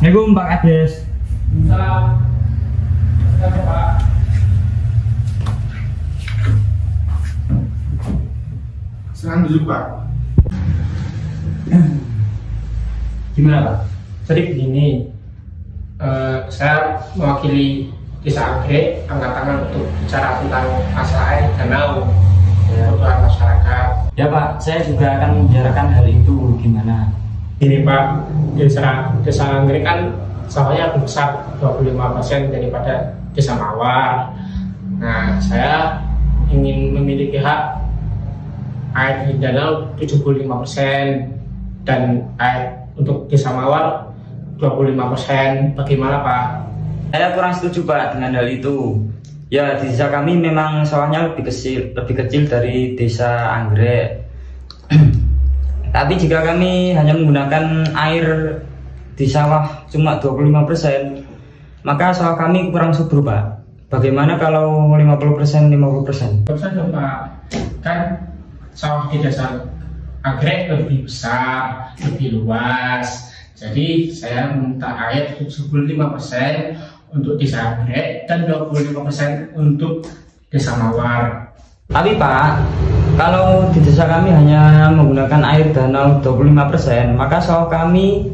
Assalamualaikum Pak Kades. Salam. Silakan Pak. Silakan duduk Pak. Gimana Pak? Jadi begini, saya mewakili Desa Anggrek angkat tangan untuk bicara tentang masalah air danau kebutuhan masyarakat. Ya Pak, saya juga akan membicarakan hal itu gimana. Ini Pak, Desa Anggrek kan sawahnya lebih besar 25% daripada Desa Mawar. Nah, saya ingin memiliki hak air di danau 75% dan air untuk Desa Mawar 25%. Bagaimana Pak? Saya kurang setuju Pak dengan hal itu. Ya, di desa kami memang sawahnya lebih kecil dari Desa Anggrek. Tapi jika kami hanya menggunakan air di sawah cuma 25%, maka sawah kami kurang subur Pak. Bagaimana kalau 50%? Tentu saja Pak, kan sawah di Desa Anggrek lebih besar, lebih luas. Jadi saya minta air 75% untuk Desa Anggrek dan 25% untuk Desa Mawar. Tapi Pak, kalau di desa kami hanya menggunakan air danau 25%, maka sawah kami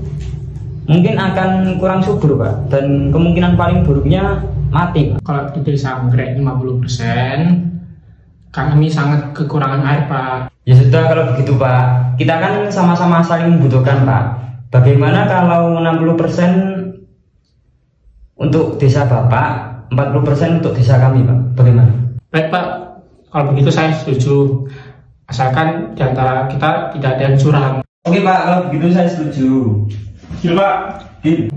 mungkin akan kurang subur Pak, dan kemungkinan paling buruknya mati Pak. Kalau di Desa Anggrek 50%, kami sangat kekurangan air Pak. Ya sudah kalau begitu Pak, kita kan sama-sama saling membutuhkan Pak. Bagaimana kalau 60% untuk desa Bapak, 40% untuk desa kami Pak? Bagaimana? Baik Pak, kalau begitu saya setuju. Asalkan di antara kita tidak ada yang curang. Oke Pak, kalau begitu saya setuju. Iya Pak. Deal.